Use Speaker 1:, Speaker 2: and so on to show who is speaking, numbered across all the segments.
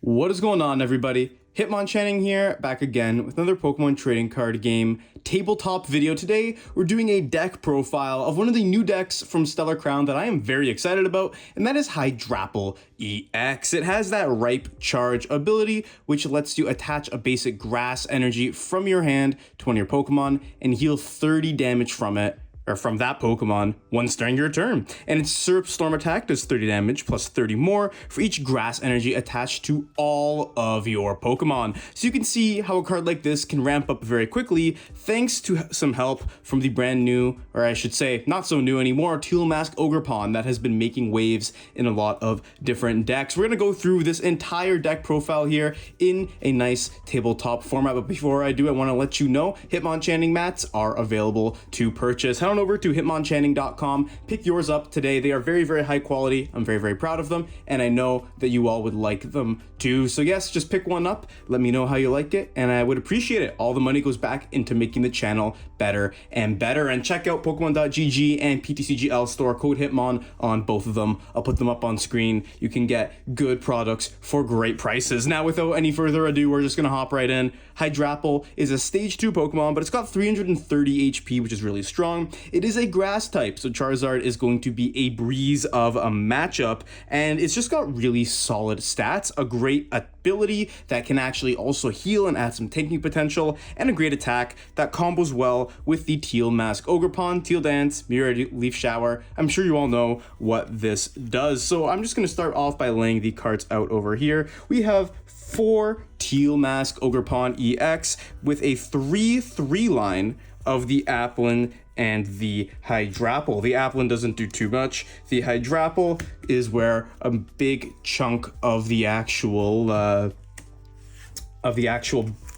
Speaker 1: What is going on, everybody? Hitmonchan here, back again with another Pokemon trading card game tabletop video. Today, we're doing a deck profile of one of the new decks from Stellar Crown that I am very excited about, and that is Hydrapple EX. It has that Ripe Charge ability, which lets you attach a basic grass energy from your hand to one of your Pokemon and heal 30 damage from it, or from that Pokemon, once during your turn. And its Surf Storm attack does 30 damage plus 30 more for each grass energy attached to all of your Pokemon. So you can see how a card like this can ramp up very quickly thanks to some help from the brand new, or I should say not so new anymore, Teal Mask Ogerpon that has been making waves in a lot of different decks. We're gonna go through this entire deck profile here in a nice tabletop format, but before I do, I wanna let you know Hitmonchan mats are available to purchase. Head on over to hitmonchan.com, pick yours up today. They are very, very high quality. I'm very, very proud of them, and I know that you all would like them too. So yes, just pick one up, let me know how you like it, and I would appreciate it. All the money goes back into making the channel better and better. And check out Pokemon.gg and PTCGL store, code Hitmon on both of them. I'll put them up on screen. You can get good products for great prices. Now, without any further ado, we're just gonna hop right in. Hydrapple is a stage 2 Pokemon, but it's got 330 HP, which is really strong. It is a grass type, so Charizard is going to be a breeze of a matchup, and it's just got really solid stats, a great ability that can actually also heal and add some tanking potential, and a great attack that combos well with the Teal Mask Ogerpon, Teal Dance, Mirror Leaf Shower. I'm sure you all know what this does, so I'm just going to start off by laying the cards out over here. We have 4 Teal Mask Ogerpon EX with a 3/3 line of the Applin and the Hydrapple. The Applin doesn't do too much. The Hydrapple is where a big chunk of the actual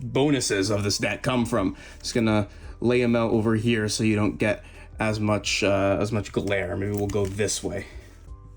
Speaker 1: bonuses of this deck come from. Just gonna lay them out over here so you don't get as much glare. Maybe we'll go this way.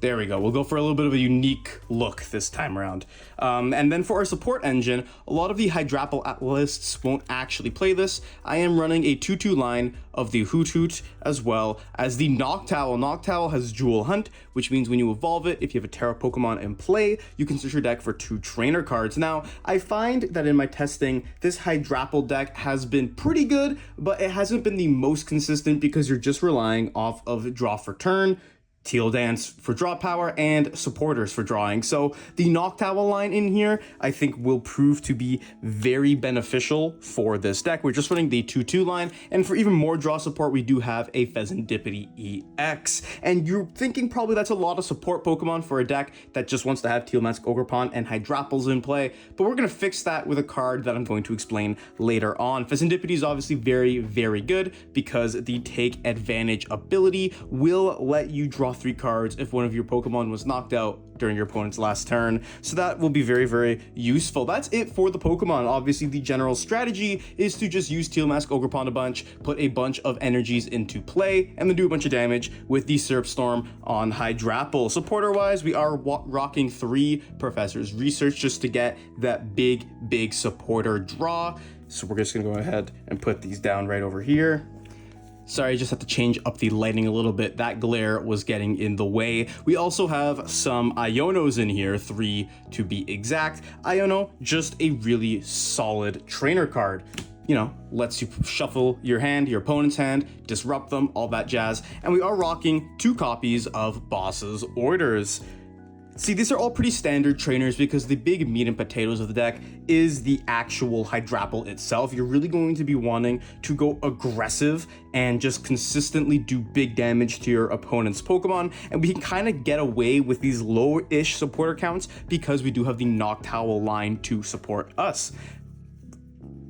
Speaker 1: There we go. We'll go for a little bit of a unique look this time around. And then for our support engine, a lot of the Hydrapple lists won't actually play this. I am running a 2/2 line of the Hoot as well as the Noctowl. Noctowl has Jewel Hunt, which means when you evolve it, if you have a Terra Pokemon in play, you can search your deck for 2 trainer cards. Now, I find that in my testing, this Hydrapple deck has been pretty good, but it hasn't been the most consistent because you're just relying off of draw for turn, Teal Dance for draw power, and supporters for drawing. So the Noctowl line in here, I think, will prove to be very beneficial for this deck. We're just running the 2/2 line, and for even more draw support, we do have a Pheasantipity EX. And you're thinking probably that's a lot of support Pokemon for a deck that just wants to have Teal Mask Ogerpon and Hydrapples in play, but we're gonna fix that with a card that I'm going to explain later on. Pheasantipity is obviously very, very good because the Take Advantage ability will let you draw 3 cards if one of your Pokemon was knocked out during your opponent's last turn. So that will be very, very useful. That's it for the Pokemon. Obviously, the general strategy is to just use Teal Mask Ogerpon a bunch, put a bunch of energies into play, and then do a bunch of damage with the Surf Storm on Hydrapple. Supporter-wise, we are rocking 3 Professor's Research just to get that big, big supporter draw. So we're just gonna go ahead and put these down right over here. Sorry, I just have to change up the lighting a little bit. That glare was getting in the way. We also have some Ionos in here, 3 to be exact. Iono, just a really solid trainer card. You know, lets you shuffle your hand, your opponent's hand, disrupt them, all that jazz. And we are rocking 2 copies of Boss's Orders. See, these are all pretty standard trainers because the big meat and potatoes of the deck is the actual Hydrapple itself. You're really going to be wanting to go aggressive and just consistently do big damage to your opponent's Pokemon, and we can kind of get away with these low-ish supporter counts because we do have the Noctowl line to support us.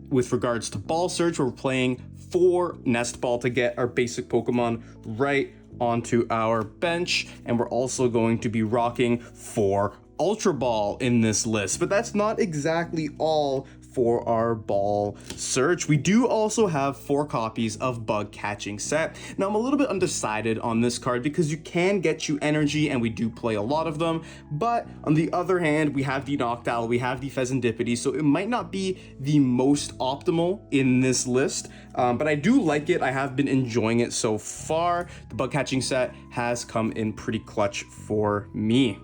Speaker 1: With regards to Ball Search, we're playing 4 Nest Ball to get our basic Pokemon right onto our bench, and we're also going to be rocking 4 Ultra Ball in this list, but that's not exactly all for our Ball Search. We do also have 4 copies of Bug Catching Set. Now, I'm a little bit undecided on this card because you can get you energy, and we do play a lot of them, but on the other hand, we have the Noctowl, we have the Pheasantipity, so it might not be the most optimal in this list, but I do like it. I have been enjoying it so far. The Bug Catching Set has come in pretty clutch for me.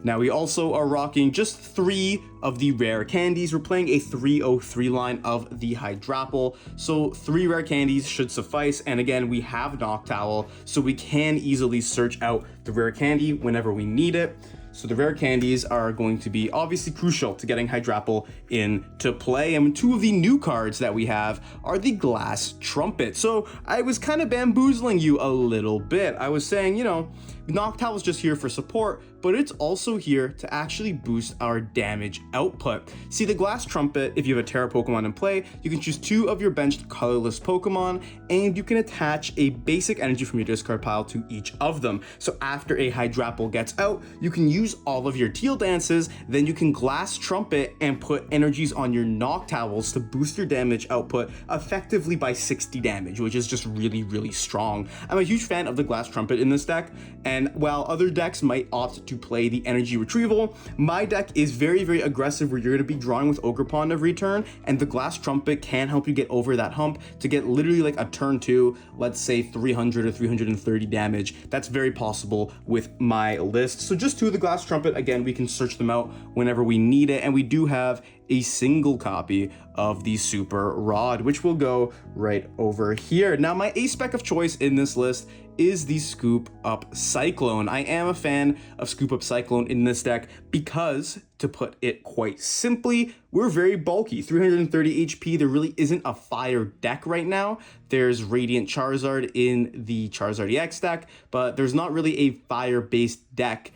Speaker 1: Now we also are rocking just 3 of the rare candies. We're playing a 303 line of the Hydrapple, so 3 rare candies should suffice. And again, we have Noctowl, so we can easily search out the rare candy whenever we need it. So the rare candies are going to be obviously crucial to getting Hydrapple into play. And 2 of the new cards that we have are the Glass Trumpet. So I was kind of bamboozling you a little bit. I was saying, you know, Noctowl is just here for support, but it's also here to actually boost our damage output. See, the Glass Trumpet, if you have a Terra Pokemon in play, you can choose 2 of your benched colorless Pokemon, and you can attach a basic energy from your discard pile to each of them. So after a Hydrapple gets out, you can use all of your Teal Dances, then you can Glass Trumpet and put energies on your Noctowls to boost your damage output effectively by 60 damage, which is just really, really strong. I'm a huge fan of the Glass Trumpet in this deck, and while other decks might opt to play the energy retrieval, my deck is very, very aggressive where you're going to be drawing with Ogerpon every turn, and the Glass Trumpet can help you get over that hump to get literally like a turn 2, let's say 300 or 330 damage. That's very possible with my list. So just 2 of the Glass Trumpet, again, we can search them out whenever we need it, and we do have a single copy of the Super Rod, which will go right over here. Now, my A spec of choice in this list is the Scoop Up Cyclone. I am a fan of Scoop Up Cyclone in this deck because, to put it quite simply, we're very bulky, 330 HP. There really isn't a fire deck right now. There's Radiant Charizard in the Charizard EX deck, but there's not really a fire-based deck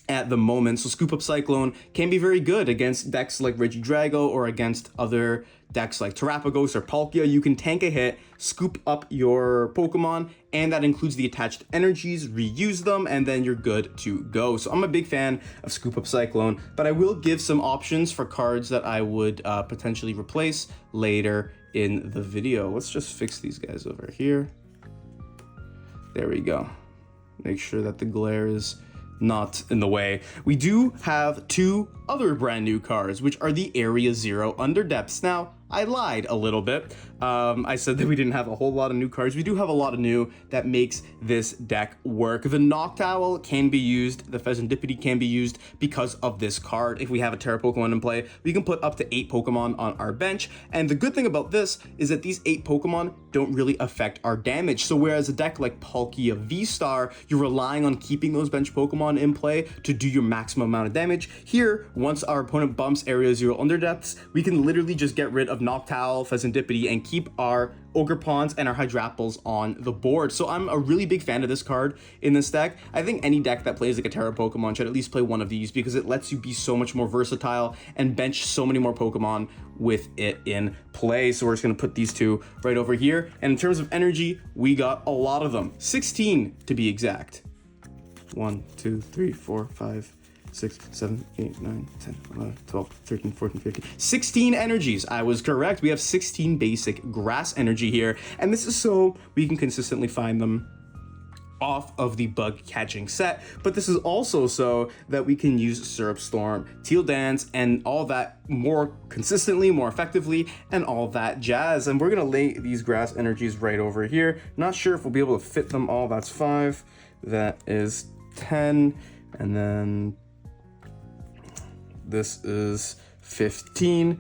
Speaker 1: at the moment. So Scoop Up Cyclone can be very good against decks like Regidrago or against other decks like Terrapagos or Palkia. You can tank a hit, scoop up your Pokemon, and that includes the attached energies, reuse them, and then you're good to go. So I'm a big fan of Scoop Up Cyclone, but I will give some options for cards that I would potentially replace later in the video. Let's just fix these guys over here. There we go. Make sure that the glare is not in the way. We do have 2 other brand new cards, which are the Area Zero Underdepths. Now, I lied a little bit. I said that we didn't have a whole lot of new cards. We do have a lot of new that makes this deck work. The Noctowl can be used, the Pheasantipede can be used because of this card. If we have a Terra Pokemon in play, we can put up to 8 Pokemon on our bench. And the good thing about this is that these 8 Pokemon don't really affect our damage. So whereas a deck like Palkia V-Star, you're relying on keeping those bench Pokemon in play to do your maximum amount of damage. Here, once our opponent bumps Area Zero Underdepths, we can literally just get rid of Noctowl, Pheasantipede, and keep our Ogerpons and our Hydrapples on the board. So I'm a really big fan of this card in this deck. I think any deck that plays like a Terra Pokemon should at least play one of these because it lets you be so much more versatile and bench so many more Pokemon with it in play. So we're just gonna put these 2 right over here. And in terms of energy, we got a lot of them. 16 to be exact. 1, 2, 3, 4, 5, 6, 7, 8, 9, 10, 11, 12, 13, 14, 15, 16 energies. I was correct. We have 16 basic grass energy here. And this is so we can consistently find them off of the bug catching set, but this is also so that we can use Syrup Storm, Teal Dance, and all that more consistently, more effectively, and all that jazz. And we're gonna lay these grass energies right over here. Not sure if we'll be able to fit them all. That's 5, that is 10, and then this is 15,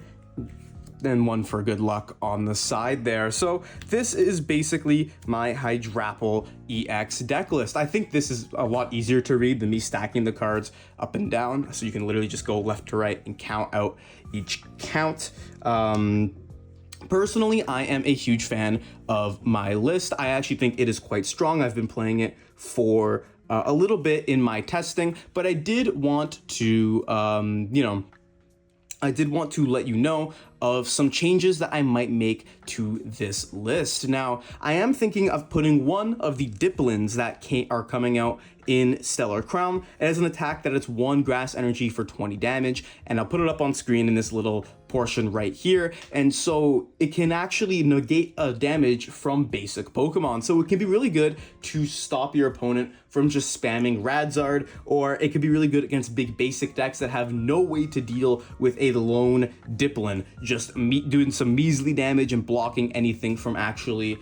Speaker 1: and 1 for good luck on the side there. So this is basically my Hydrapple EX deck list. I think this is a lot easier to read than me stacking the cards up and down, so you can literally just go left to right and count out each count. Personally, I am a huge fan of my list. I actually think it is quite strong. I've been playing it for a little bit in my testing, but I did want to, I did want to let you know of some changes that I might make to this list. Now, I am thinking of putting one of the Diplins that are coming out in Stellar Crown as an attack that it's 1 grass energy for 20 damage, and I'll put it up on screen in this little portion right here. And so it can actually negate a damage from basic Pokemon. So it can be really good to stop your opponent from just spamming Radzard, or it could be really good against big basic decks that have no way to deal with a lone Diplin, just doing some measly damage and blocking anything from actually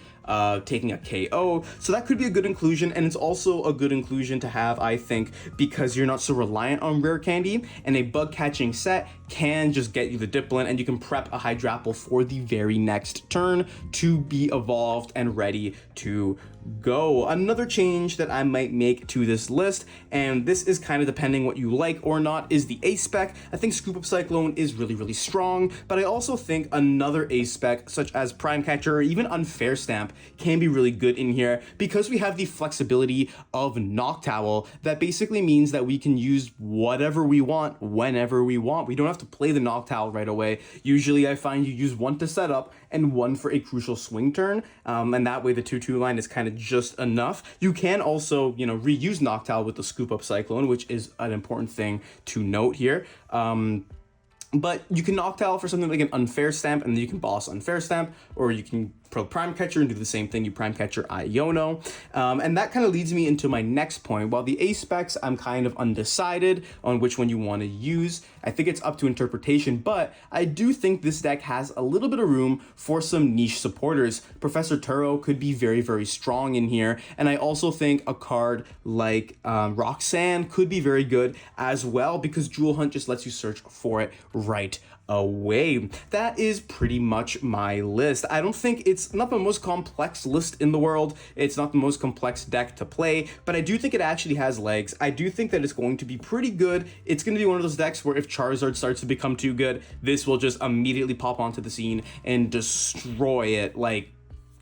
Speaker 1: taking a KO. So that could be a good inclusion, and it's also a good inclusion to have, I think, because you're not so reliant on rare candy, and a bug catching set can just get you the Dipplin, and you can prep a Hydrapple for the very next turn to be evolved and ready to go. Another change that I might make to this list, and this is kind of depending what you like or not, is the A spec. I think Scoop Up Cyclone is really, really strong, but I also think another A spec such as Prime Catcher or even Unfair Stamp can be really good in here because we have the flexibility of Noctowl. That basically means that we can use whatever we want whenever we want. We don't have to play the Noctowl right away. Usually I find you use one to set up and one for a crucial swing turn, and that way the 2/2 line is kind of just enough. You can also, you know, reuse Noctowl with the Scoop Up Cyclone, which is an important thing to note here. But you can Noctowl for something like an Unfair Stamp, and then you can boss Unfair Stamp, or you can pro Prime Catcher and do the same thing. You Prime Catcher Iono. And that kind of leads me into my next point. While the A specs, I'm kind of undecided on which one you want to use. I think it's up to interpretation, but I do think this deck has a little bit of room for some niche supporters. Professor Turo could be very, very strong in here. And I also think a card like Roxanne could be very good as well, because Jewel Hunt just lets you search for it right away. That is pretty much my list. I don't think it's not the most complex list in the world. It's not the most complex deck to play, but I do think it actually has legs. I do think that it's going to be pretty good. It's going to be one of those decks where if Charizard starts to become too good, this will just immediately pop onto the scene and destroy it like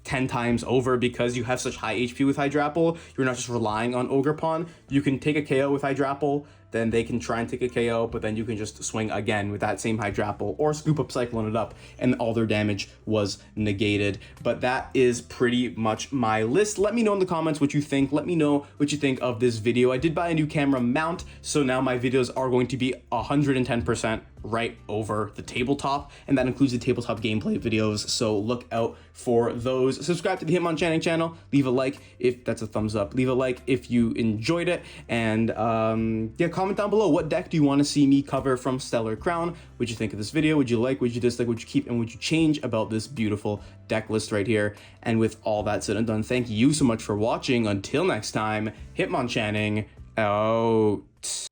Speaker 1: 10 times over, because you have such high HP with Hydrapple. You're not just relying on Ogerpon. You can take a KO with Hydrapple, then they can try and take a KO, but then you can just swing again with that same Hydrapple or Scoop Up Cyclone it up, and all their damage was negated. But that is pretty much my list. Let me know in the comments what you think. Let me know what you think of this video. I did buy a new camera mount, so now my videos are going to be 110% right over the tabletop, and that includes the tabletop gameplay videos, so look out for those. Subscribe to the Hitmonchan channel, leave a like if that's a thumbs up, leave a like if you enjoyed it, and yeah, comment down below what deck do you want to see me cover from Stellar Crown. What'd you think of this video? Would you like, would you dislike, would you keep, and would you change about this beautiful deck list right here? And with all that said and done, thank you so much for watching. Until next time, Hitmonchanning out.